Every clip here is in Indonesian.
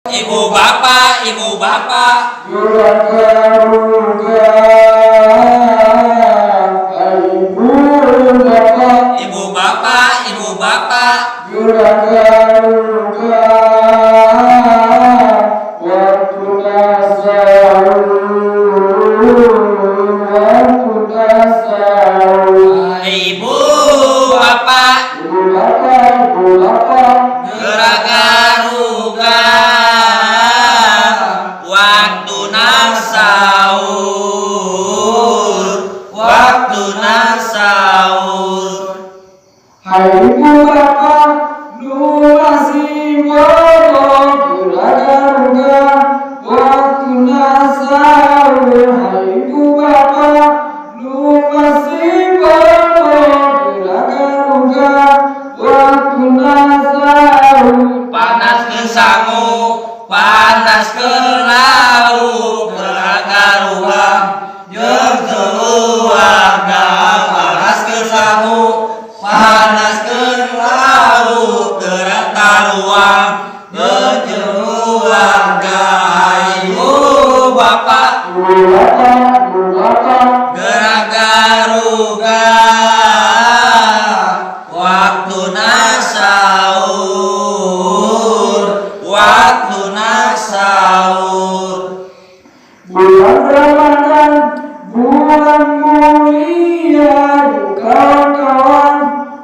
Ibu bapak, ibu bapak. Ibu bapak, ibu bapak. Ibu bapak. Geragaruga waktuna sahur, waktuna sahur. Hai ibu bapak nu masih bodoh, geragaruga waktuna sahur. Hai ibu bapak nu masih bodoh, geragaruga waktuna sahur. Panas ke sangu, panas ke laut, geragaruga jeung keluarga. Panas ke sangu, panas ke laut, geragaruga jeung keluarga. Ibu bapak, geragaruga waktuna sahur, waktuna sahur. Bulan Ramadan, bulan mulia, kawan-kawan,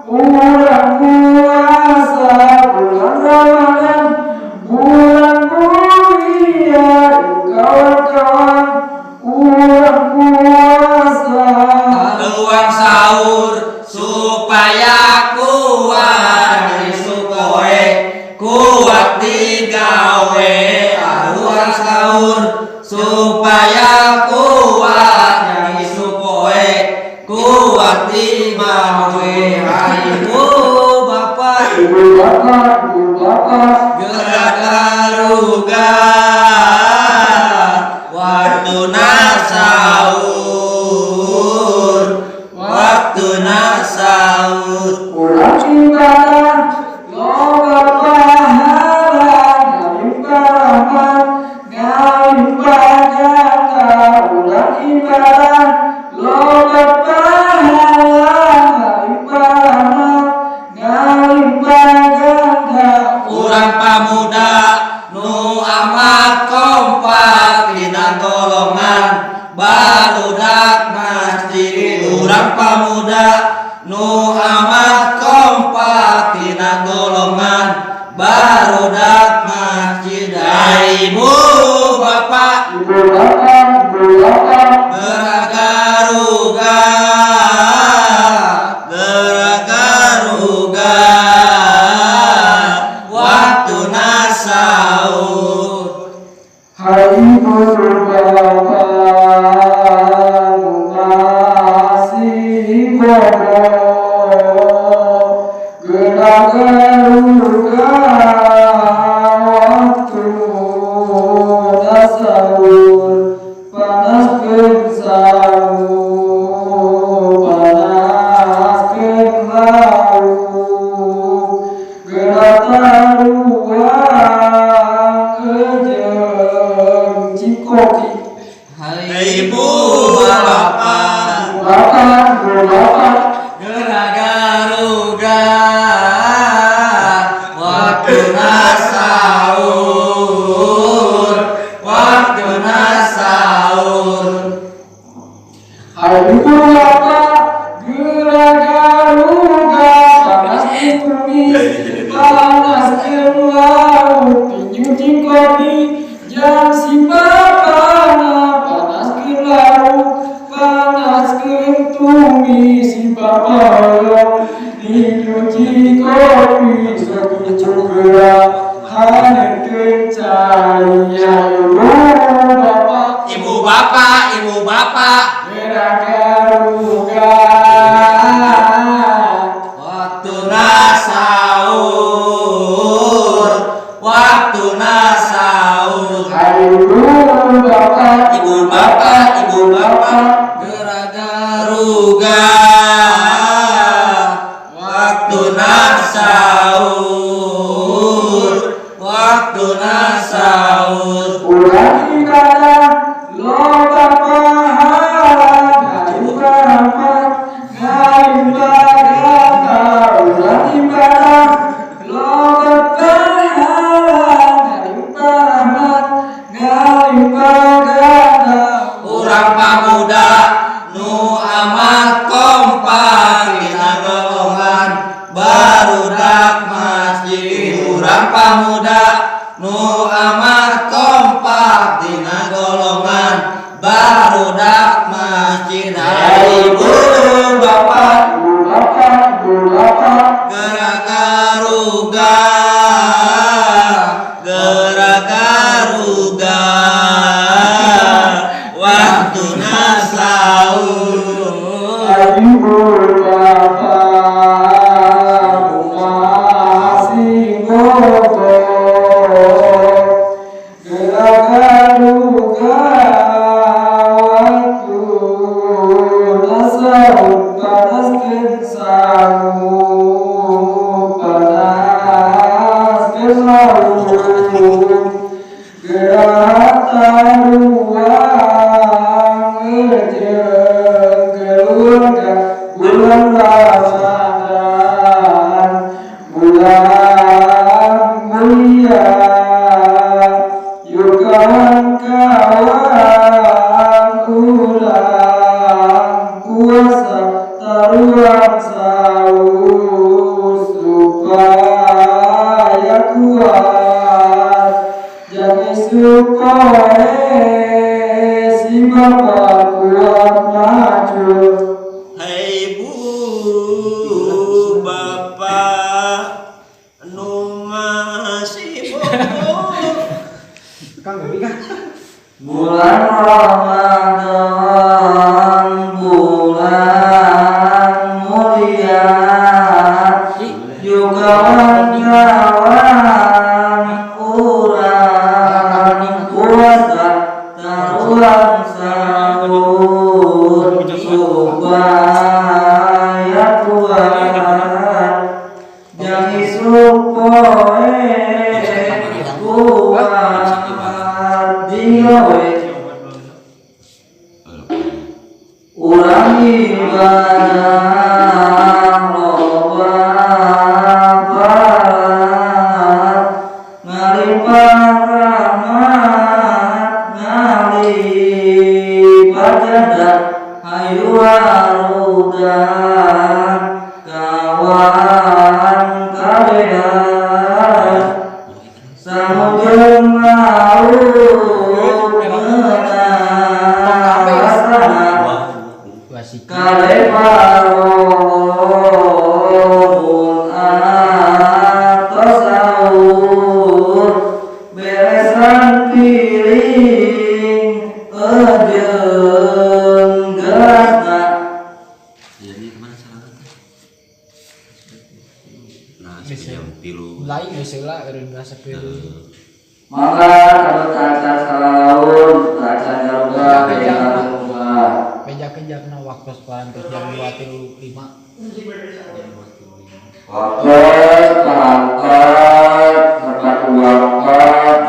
bulan puasa. Bulan Ramadan, bulan mulia, kawan-kawan, bulan puasa. Keluar sahur supaya kuat disukoe, kuat digawe. Keluar sahur supaya kuat disukoe, kuat digawe. Ibu bapak, Ibu bapak, geragaruga waktuna sahur, waktuna sahur. ulang ibadah, loba pahala, ngalimpa rahmat, ngalimpa jasa. Ulang ibadah, loba pahala, ngalimpa rahmat, ngalimpa jasa. Urang pamuda nu amat kompak dina golongan barudak masjid. Urang pamuda nu amat kompak dina golongan barudak masjid. Ibu bapak, geragaruga, geragaruga waktuna sahur. Hai ibu bapak, masih bodoh, geragaruga waktuna sahur. Panaskeun sangu, panaskeun lauk, geragaruga jeung cikoki. Hai ibu bapak, geragaruga waktuna sahur, waktuna sahur. Hai ibu bapak, geragaruga panaskeun bumi, panaskeun laut, tinju cikoki jang si bapana. Panaskeun lauk, panaskeun tumi si bapana. Tinju cikoki sakicu geura haneutkeun cahaya. Ibu bapak, ibu bapak, geragaruga waktuna sahur, waktuna sahur. Hai ibu bapak, Ibu bapak, ibu bapak, geragaruga waktuna sahur, waktuna sahur. bapak ibu bapak, gerak garuga waktuna saur ibu bapak masih bobo gerak garuga waktu nasau panaskan sahur panaskan sahur gerak taruang ngejeng keluarga bulan Ramadan bulan mulia yuk kawan-kawan ulang puasa taruang sahur supaya kuat jadi supaya si bapak kuat maju. Hai bu bapak nu masih bobo Bulan Ramadan bulan mulia yuk kawan-kawan urang puasa taruang sahur supaya kuat jadi supaya kuat diowe urang ibadah loba barat ngalipat rahmat ngalipat jadah hayu arudan kawan kabehan samujeng laut kale parobun atos sahur beresan piring ejeng gasna jadi kemana salah nah yang tilu lain misalnya eureun biasa pilu maka kalau kaca salaun kaca garuga keja-kejana waktu sekarang terus jam 2.05 waktu terangkat serta waktu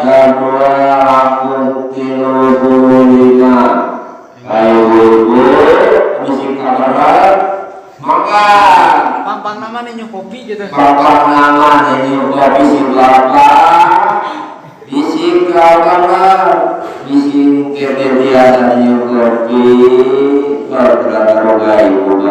jam 2.35 ayo ibu musik kabaran makan pampang nama nih kopi gitu pampang nama nih kopi si bapak bisi kabaran bisi kerja biasa nih kopi bergerak ibu